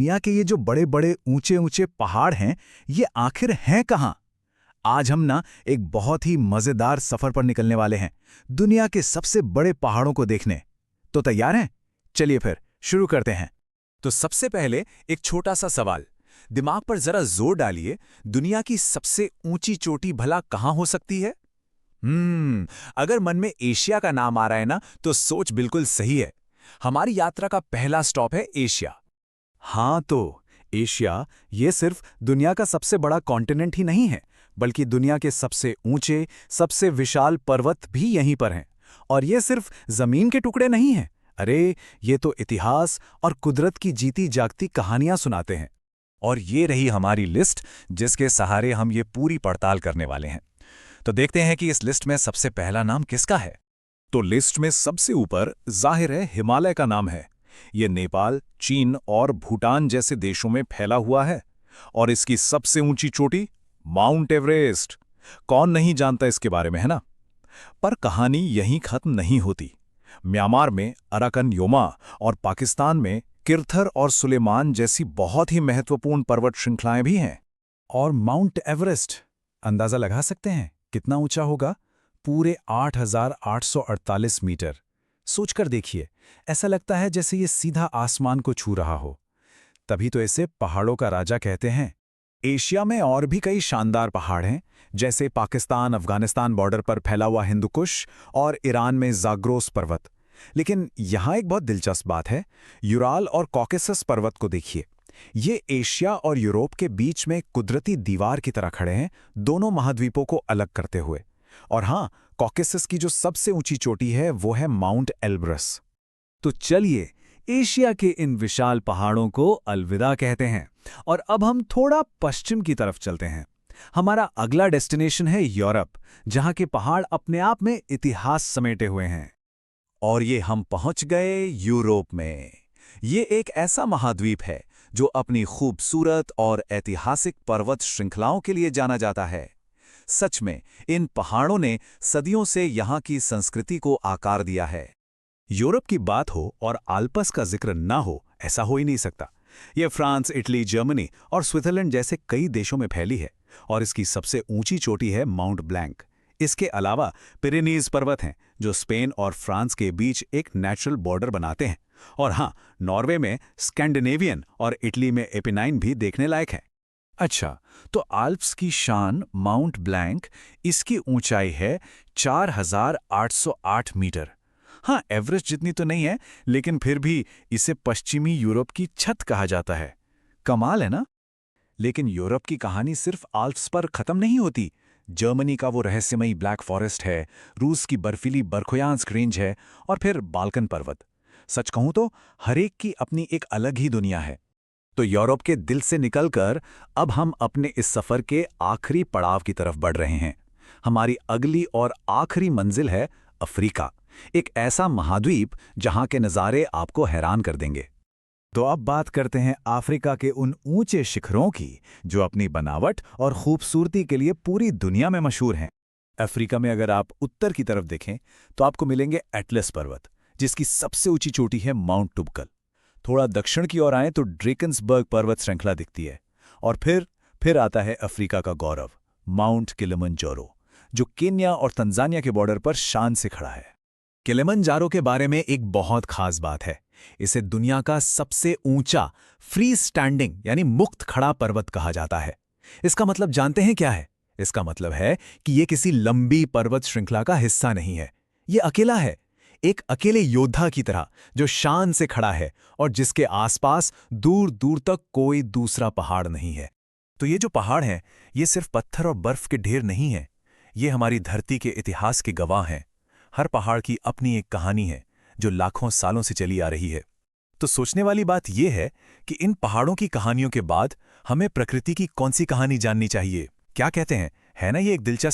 दुनिया के ये जो बड़े बड़े ऊंचे ऊंचे पहाड़ हैं, ये आखिर हैं कहाँ? आज हम ना एक बहुत ही मजेदार सफर पर निकलने वाले हैं, दुनिया के सबसे बड़े पहाड़ों को देखने। तो तैयार हैं? चलिए फिर शुरू करते हैं। तो सबसे पहले एक छोटा सा सवाल, दिमाग पर जरा जोर डालिए, दुनिया की सबसे ऊंची चोटी भला कहाँ हो सकती है? अगर मन में एशिया का नाम आ रहा है ना, तो सोच बिल्कुल सही है। हमारी यात्रा का पहला स्टॉप है एशिया। हाँ, तो एशिया ये सिर्फ दुनिया का सबसे बड़ा कॉन्टिनेंट ही नहीं है, बल्कि दुनिया के सबसे ऊंचे, सबसे विशाल पर्वत भी यहीं पर हैं। और ये सिर्फ जमीन के टुकड़े नहीं हैं। अरे, ये तो इतिहास और कुदरत की जीती जागती कहानियां सुनाते हैं। और ये रही हमारी लिस्ट, जिसके सहारे हम ये पूरी पड़ताल करने वाले हैं। तो देखते हैं कि इस लिस्ट में सबसे पहला नाम किसका है। तो लिस्ट में सबसे ऊपर जाहिर है हिमालय का नाम है। ये नेपाल, चीन और भूटान जैसे देशों में फैला हुआ है। और इसकी सबसे ऊंची चोटी माउंट एवरेस्ट। कौन नहीं जानता इसके बारे में, है ना? पर कहानी यहीं खत्म नहीं होती। म्यांमार में अराकन योमा और पाकिस्तान में किरथर और सुलेमान जैसी बहुत ही महत्वपूर्ण पर्वत श्रृंखलाएं भी हैं। और माउंट एवरेस्ट, अंदाजा लगा सकते हैं कितना ऊंचा होगा? पूरे 8,848 मीटर। सोचकर देखिए, ऐसा लगता है जैसे ये सीधा आसमान को छू रहा हो। तभी तो इसे पहाड़ों का राजा कहते हैं। एशिया में और भी कई शानदार पहाड़ हैं, जैसे पाकिस्तान अफगानिस्तान बॉर्डर पर फैला हुआ हिंदुकुश और ईरान में ज़ाग्रोस पर्वत। लेकिन यहाँ एक बहुत दिलचस्प बात है, यूराल और कॉकेसस पर्वत को देखिए। ये एशिया और यूरोप के बीच में कुदरती दीवार की तरह खड़े हैं, दोनों महाद्वीपों को अलग करते हुए। और हाँ, कॉकेसस की जो सबसे ऊंची चोटी है वो है माउंट एल्ब्रस। तो चलिए, एशिया के इन विशाल पहाड़ों को अलविदा कहते हैं और अब हम थोड़ा पश्चिम की तरफ चलते हैं। हमारा अगला डेस्टिनेशन है यूरोप, जहां के पहाड़ अपने आप में इतिहास समेटे हुए हैं। और ये हम पहुंच गए यूरोप में। ये एक ऐसा महाद्वीप है जो अपनी खूबसूरत और ऐतिहासिक पर्वत श्रृंखलाओं के लिए जाना जाता है। सच में, इन पहाड़ों ने सदियों से यहाँ की संस्कृति को आकार दिया है। यूरोप की बात हो और आल्प्स का जिक्र ना हो, ऐसा हो ही नहीं सकता। यह फ्रांस, इटली, जर्मनी और स्विट्जरलैंड जैसे कई देशों में फैली है और इसकी सबसे ऊंची चोटी है माउंट ब्लैंक। इसके अलावा पिरेनीज पर्वत हैं, जो स्पेन और फ्रांस के बीच एक नेचुरल बॉर्डर बनाते हैं। और हाँ, नॉर्वे में स्कैंडिनेवियन और इटली में एपिनाइन भी देखने लायक है। अच्छा, तो आल्प्स की शान माउंट ब्लैंक, इसकी ऊंचाई है 4,808 मीटर। हाँ, एवरेस्ट जितनी तो नहीं है, लेकिन फिर भी इसे पश्चिमी यूरोप की छत कहा जाता है। कमाल है ना? लेकिन यूरोप की कहानी सिर्फ आल्प्स पर खत्म नहीं होती। जर्मनी का वो रहस्यमयी ब्लैक फॉरेस्ट है, रूस की बर्फीली बर्खोयांस्क रेंज है और फिर बाल्कन पर्वत। सच कहूं तो हर एक की अपनी एक अलग ही दुनिया है। तो यूरोप के दिल से निकलकर अब हम अपने इस सफर के आखिरी पड़ाव की तरफ बढ़ रहे हैं। हमारी अगली और आखिरी मंजिल है अफ्रीका, एक ऐसा महाद्वीप जहां के नज़ारे आपको हैरान कर देंगे। तो अब बात करते हैं अफ्रीका के उन ऊंचे शिखरों की, जो अपनी बनावट और खूबसूरती के लिए पूरी दुनिया में मशहूर हैं। अफ्रीका में अगर आप उत्तर की तरफ देखें तो आपको मिलेंगे एटलस पर्वत, जिसकी सबसे ऊंची चोटी है माउंट टुबकल। थोड़ा दक्षिण की ओर आएं तो ड्रेकन्सबर्ग पर्वत श्रृंखला दिखती है। और फिर आता है अफ्रीका का गौरव, माउंट किलिमंजारो, जो केन्या और तंजानिया के बॉर्डर पर शान से खड़ा है। किलिमंजारो के बारे में एक बहुत खास बात है। इसे दुनिया का सबसे ऊंचा फ्री स्टैंडिंग यानी मुक्त खड़ा पर्वत कहा जाता है। इसका मतलब जानते हैं क्या है? इसका मतलब है कि ये किसी लंबी पर्वत श्रृंखला का हिस्सा नहीं है। ये अकेला है, एक अकेले योद्धा की तरह, जो शान से खड़ा है और जिसके आसपास दूर दूर तक कोई दूसरा पहाड़ नहीं है। तो ये जो पहाड़ हैं, ये सिर्फ पत्थर और बर्फ के ढेर नहीं हैं। ये हमारी धरती के इतिहास के गवाह हैं। हर पहाड़ की अपनी एक कहानी है, जो लाखों सालों से चली आ रही है। तो सोचने वाली बात यह है कि इन पहाड़ों की कहानियों के बाद हमें प्रकृति की कौन सी कहानी जाननी चाहिए? क्या कहते हैं? है ना ये एक दिलचस्प